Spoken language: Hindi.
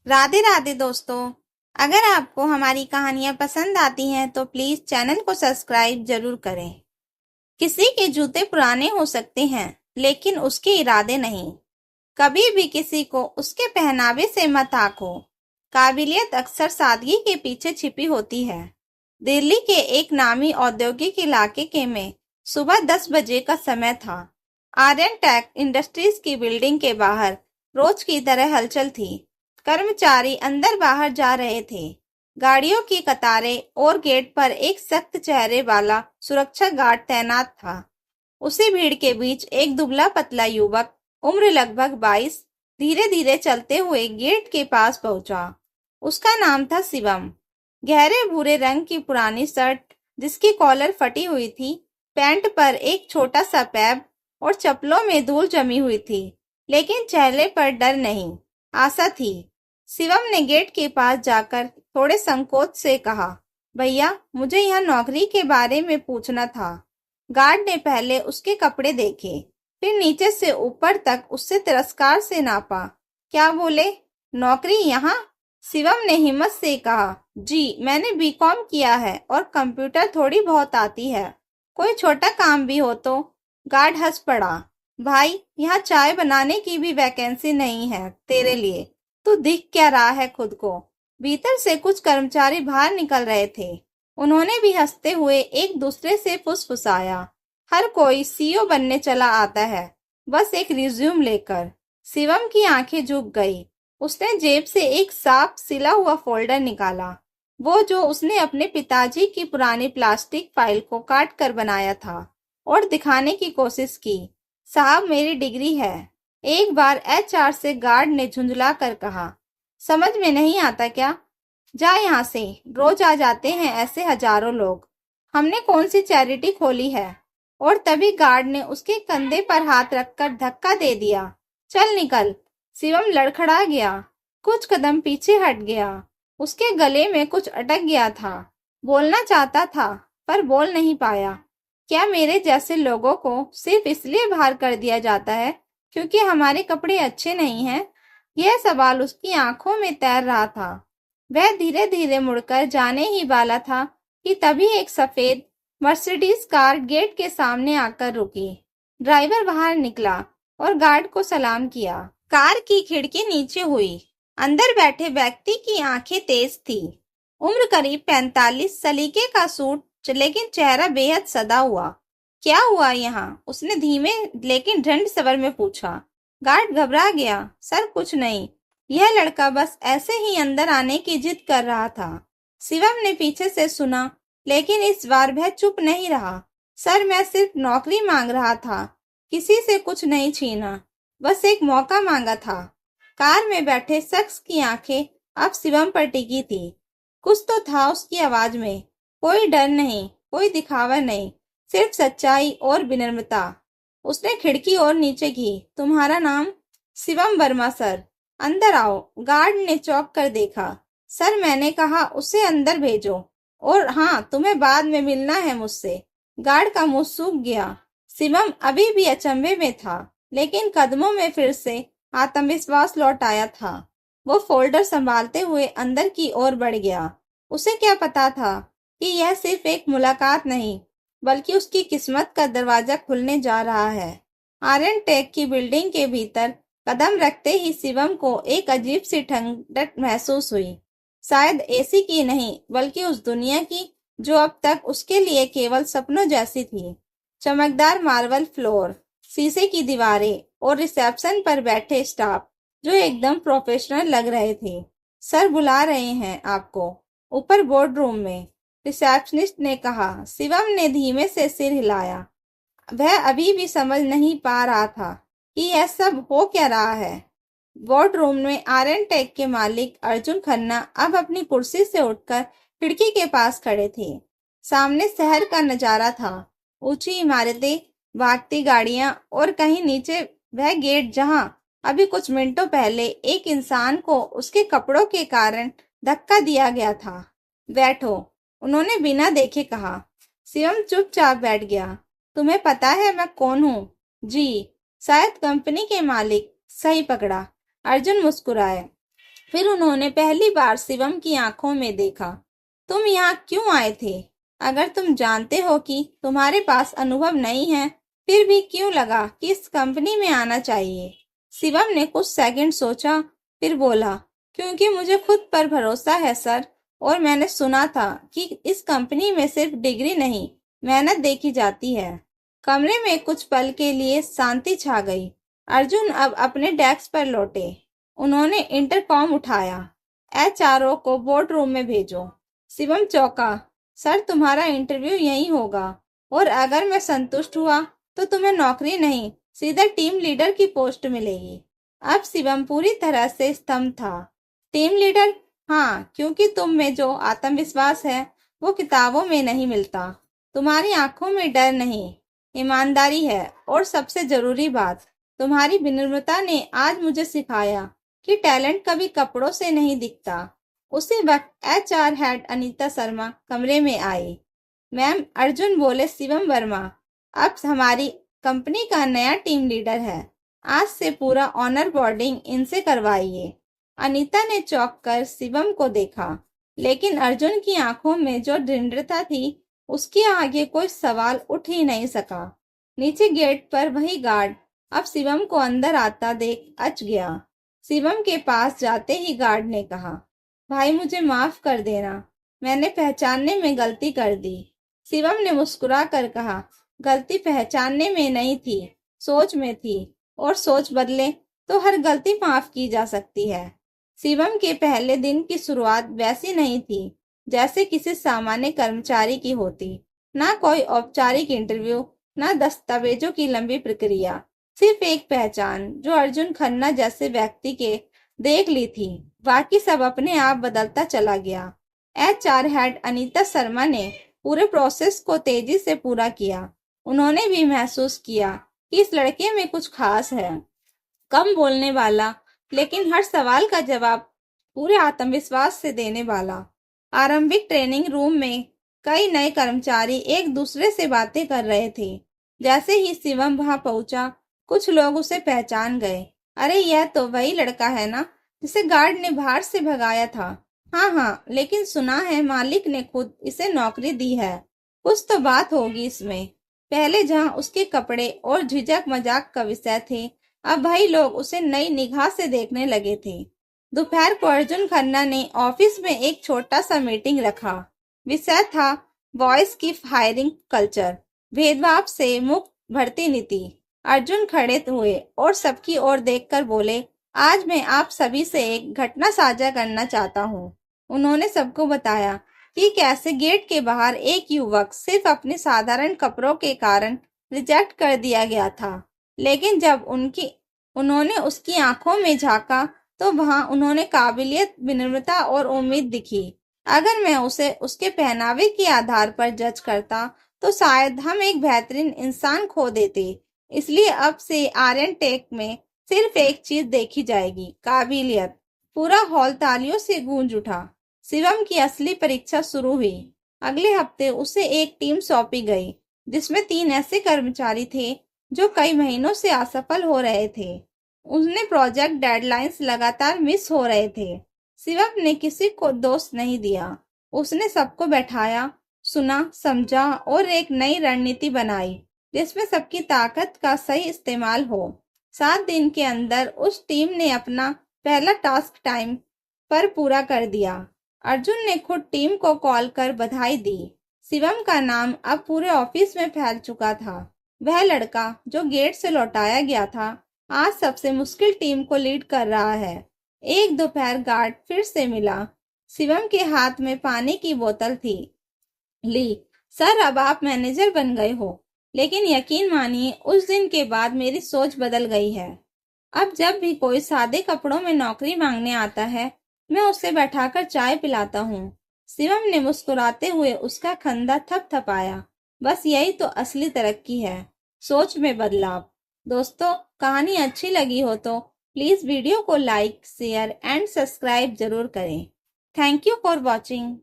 राधे राधे दोस्तों। अगर आपको हमारी कहानियाँ पसंद आती हैं तो प्लीज चैनल को सब्सक्राइब जरूर करें। किसी के जूते पुराने हो सकते हैं, लेकिन उसके इरादे नहीं। कभी भी किसी को उसके पहनावे से मत आंको। काबिलियत अक्सर सादगी के पीछे छिपी होती है। दिल्ली के एक नामी औद्योगिक इलाके के में सुबह 10 बजे का समय था। आर्यन टेक इंडस्ट्रीज की बिल्डिंग के बाहर रोज की तरह हलचल थी। कर्मचारी अंदर बाहर जा रहे थे। गाड़ियों की कतारें और गेट पर एक सख्त चेहरे वाला सुरक्षा गार्ड तैनात था। उसी भीड़ के बीच एक दुबला पतला युवक, उम्र लगभग 22, धीरे धीरे चलते हुए गेट के पास पहुंचा। उसका नाम था शिवम। गहरे भूरे रंग की पुरानी शर्ट, जिसकी कॉलर फटी हुई थी, पैंट पर एक छोटा सा पैब और चप्पलों में धूल जमी हुई थी, लेकिन चेहरे पर डर नहीं, आशा थी। शिवम ने गेट के पास जाकर थोड़े संकोच से कहा, भैया, मुझे यहाँ नौकरी के बारे में पूछना था। गार्ड ने पहले उसके कपड़े देखे, फिर नीचे से ऊपर तक उससे तिरस्कार से नापा। क्या बोले? नौकरी यहाँ? शिवम ने हिम्मत से कहा, जी, मैंने बीकॉम किया है और कंप्यूटर थोड़ी बहुत आती है। कोई छोटा काम भी हो तो? गार्ड हंस पड़ा। भाई, यहाँ चाय बनाने की भी वैकेंसी नहीं है तेरे लिए। तू दिख क्या रहा है खुद को? भीतर से कुछ कर्मचारी बाहर निकल रहे थे। उन्होंने भी हंसते हुए एक दूसरे से फुसफुसाया। हर कोई सीईओ बनने चला आता है, बस एक रिज्यूम लेकर। शिवम की आंखें झुक गई। उसने जेब से एक साफ सिला हुआ फोल्डर निकाला, वो जो उसने अपने पिताजी की पुरानी प्लास्टिक फाइल को काट कर बनाया था, और दिखाने की कोशिश की। साहब, मेरी डिग्री है। एक बार एचआर से गार्ड ने झुंझला कर कहा। समझ में नहीं आता क्या? जा यहाँ से, रोज आ जाते हैं ऐसे हजारों लोग। हमने कौन सी चैरिटी खोली है? और तभी गार्ड ने उसके कंधे पर हाथ रखकर धक्का दे दिया। चल निकल। शिवम लड़खड़ा गया, कुछ कदम पीछे हट गया। उसके गले में कुछ अटक गया था। बोलना चाहता था, पर बोल नहीं पाया। क्या मेरे जैसे लोगों को सिर्फ इसलिए बाहर कर दिया जाता है क्योंकि हमारे कपड़े अच्छे नहीं हैं? यह सवाल उसकी आंखों में तैर रहा था। वह धीरे धीरे मुड़कर जाने ही वाला था कि तभी एक सफेद मर्सिडीज कार गेट के सामने आकर रुकी। ड्राइवर बाहर निकला और गार्ड को सलाम किया। कार की खिड़की नीचे हुई। अंदर बैठे व्यक्ति की आंखें तेज थी। उम्र करीब 45, सलीके का सूट, लेकिन चेहरा बेहद सदा हुआ। क्या हुआ यहाँ? उसने धीमे लेकिन दृढ़ स्वर में पूछा। गार्ड घबरा गया। सर, कुछ नहीं। यह लड़का बस ऐसे ही अंदर आने की जिद कर रहा था। शिवम ने पीछे से सुना, लेकिन इस बार वह चुप नहीं रहा। सर, मैं सिर्फ नौकरी मांग रहा था, किसी से कुछ नहीं छीना, बस एक मौका मांगा था। कार में बैठे शख्स की आंखें अब शिवम पर टिकी थी। कुछ तो था उसकी आवाज में, कोई डर नहीं, कोई दिखावा नहीं, सिर्फ सच्चाई और विनम्रता। उसने खिड़की और नीचे की। तुम्हारा नाम? शिवम वर्मा सर। अंदर आओ। गार्ड ने चौंक कर देखा। सर, मैंने कहा उसे अंदर भेजो। और हाँ, तुम्हें बाद में मिलना है मुझसे। गार्ड का मुंह सूख गया। शिवम अभी भी अचंभे में था, लेकिन कदमों में फिर से आत्मविश्वास लौट आया था। वो फोल्डर संभालते हुए अंदर की ओर बढ़ गया। उसे क्या पता था कि यह सिर्फ एक मुलाकात नहीं, बल्कि उसकी किस्मत का दरवाजा खुलने जा रहा है। आर्यन टेक की बिल्डिंग के भीतर कदम रखते ही शिवम को एक अजीब सी ठंडक महसूस हुई। शायद एसी की नहीं, बल्कि उस दुनिया की जो अब तक उसके लिए केवल सपनों जैसी थी। चमकदार मार्बल फ्लोर, शीशे की दीवारें और रिसेप्शन पर बैठे स्टाफ जो एकदम प्रोफेशनल लग रहे थे। सर बुला रहे हैं आपको, ऊपर बोर्ड रूम में, रिसेप्शनिस्ट ने कहा। शिवम ने धीमे से सिर हिलाया। वह अभी भी समझ नहीं पा रहा था कि यह सब हो क्या रहा है। बोर्ड रूम में आर्यन टेक के मालिक अर्जुन खन्ना अब अपनी कुर्सी से उठकर खिड़की के पास खड़े थे। सामने शहर का नजारा था, ऊंची इमारतें, भागती गाड़ियां और कहीं नीचे वह गेट जहां अभी कुछ मिनटों पहले एक इंसान को उसके कपड़ों के कारण धक्का दिया गया था। बैठो, उन्होंने बिना देखे कहा। शिवम चुपचाप बैठ गया। तुम्हें पता है मैं कौन हूँ? जी। शायद कंपनी के मालिक। सही पकड़ा। अर्जुन मुस्कुराए। फिर उन्होंने पहली बार शिवम की आंखों में देखा। तुम यहाँ क्यों आए थे? अगर तुम जानते हो कि तुम्हारे पास अनुभव नहीं है, फिर भी क्यों लगा कि इस कंपनी में आना चाहिए? शिवम ने कुछ सेकंड सोचा, फिर बोला, क्योंकि मुझे खुद पर भरोसा है सर, और मैंने सुना था कि इस कंपनी में सिर्फ डिग्री नहीं, मेहनत देखी जाती है। कमरे में कुछ पल के लिए शांति छा गई। अर्जुन अब अपने डेस्क पर लौटे। उन्होंने इंटरकॉम उठाया। एचआरओ को बोर्ड रूम में भेजो। शिवम चौंका। सर, तुम्हारा इंटरव्यू यहीं होगा, और अगर मैं संतुष्ट हुआ तो तुम्हें नौकरी नहीं, सीधा टीम लीडर की पोस्ट मिलेगी। अब शिवम पूरी तरह से स्तंभ था। Team leader? हाँ, क्योंकि तुम में जो आत्मविश्वास है वो किताबों में नहीं मिलता। तुम्हारी आंखों में डर नहीं, ईमानदारी है, और सबसे जरूरी बात, तुम्हारी विनम्रता ने आज मुझे सिखाया कि टैलेंट कभी कपड़ों से नहीं दिखता। उसी वक्त एचआर हेड अनीता शर्मा कमरे में आई। मैम, अर्जुन बोले शिवम वर्मा अब हमारी कंपनी का नया टीम लीडर है। आज से पूरा ऑनर बोर्डिंग इनसे करवाइए। अनीता ने चौंक कर शिवम को देखा, लेकिन अर्जुन की आंखों में जो दृढ़ता थी, उसके आगे कोई सवाल उठ ही नहीं सका। नीचे गेट पर वही गार्ड अब शिवम को अंदर आता देख अच गया। शिवम के पास जाते ही गार्ड ने कहा, भाई मुझे माफ कर देना, मैंने पहचानने में गलती कर दी। शिवम ने मुस्कुरा कर कहा, गलती पहचानने में नहीं थी, सोच में थी, और सोच बदले तो हर गलती माफ की जा सकती है। शिवम के पहले दिन की शुरुआत वैसी नहीं थी जैसे किसी सामान्य कर्मचारी की होती। ना कोई औपचारिक इंटरव्यू, ना दस्तावेजों की लंबी प्रक्रिया, सिर्फ एक पहचान जो अर्जुन खन्ना जैसे व्यक्ति के देख ली थी। बाकी सब अपने आप बदलता चला गया। एचआर हेड अनीता शर्मा ने पूरे प्रोसेस को तेजी से पूरा किया। उन्होंने भी महसूस किया कि इस लड़के में कुछ खास है। कम बोलने वाला, लेकिन हर सवाल का जवाब पूरे आत्मविश्वास से देने वाला। आरंभिक ट्रेनिंग रूम में कई नए कर्मचारी एक दूसरे से बातें कर रहे थे। जैसे ही शिवम वहां पहुंचा, कुछ लोग उसे पहचान गए। अरे, यह तो वही लड़का है ना जिसे गार्ड ने बाहर से भगाया था। हाँ हाँ, लेकिन सुना है मालिक ने खुद इसे नौकरी दी है। कुछ तो बात होगी इसमें। पहले जहाँ उसके कपड़े और झिझक मजाक का विषय थे, अब भाई लोग उसे नई निगाह से देखने लगे थे। दोपहर को अर्जुन खन्ना ने ऑफिस में एक छोटा सा मीटिंग रखा। विषय था बॉयज की हायरिंग कल्चर, भेदभाव से मुक्त भर्ती नीति। अर्जुन खड़े हुए और सबकी ओर देखकर बोले, आज मैं आप सभी से एक घटना साझा करना चाहता हूँ। उन्होंने सबको बताया कि कैसे गेट के बाहर एक युवक सिर्फ अपने साधारण कपड़ों के कारण रिजेक्ट कर दिया गया था, लेकिन जब उन्होंने उसकी आंखों में झांका तो वहां उन्होंने काबिलियत, विनम्रता और उम्मीद दिखी। अगर मैं उसे उसके पहनावे के आधार पर जज करता तो शायद हम एक बेहतरीन इंसान खो देते। इसलिए अब से आर्यन टेक में सिर्फ एक चीज देखी जाएगी, काबिलियत। पूरा हॉल तालियों से गूंज उठा। शिवम की असली परीक्षा शुरू हुई। अगले हफ्ते उसे एक टीम सौंपी गई जिसमें 3 ऐसे कर्मचारी थे जो कई महीनों से असफल हो रहे थे। उनने प्रोजेक्ट डेडलाइंस लगातार मिस हो रहे थे। शिवम ने किसी को दोष नहीं दिया। उसने सबको बैठाया, सुना, समझा और एक नई रणनीति बनाई जिसमें सबकी ताकत का सही इस्तेमाल हो। 7 दिन के अंदर उस टीम ने अपना पहला टास्क टाइम पर पूरा कर दिया। अर्जुन ने खुद टीम को कॉल कर बधाई दी। शिवम का नाम अब पूरे ऑफिस में फैल चुका था। वह लड़का जो गेट से लौटाया गया था, आज सबसे मुश्किल टीम को लीड कर रहा है। एक दोपहर गार्ड फिर से मिला। शिवम के हाथ में पानी की बोतल थी। ली, सर, अब आप मैनेजर बन गए हो, लेकिन यकीन मानिए उस दिन के बाद मेरी सोच बदल गई है। अब जब भी कोई सादे कपड़ों में नौकरी मांगने आता है, मैं उसे बैठाकर चाय पिलाता हूँ। शिवम ने मुस्कुराते हुए उसका कंधा थपथपाया। बस यही तो असली तरक्की है, सोच में बदलाव। दोस्तों, कहानी अच्छी लगी हो तो प्लीज वीडियो को लाइक, शेयर एंड सब्सक्राइब जरूर करें। Thank you for watching.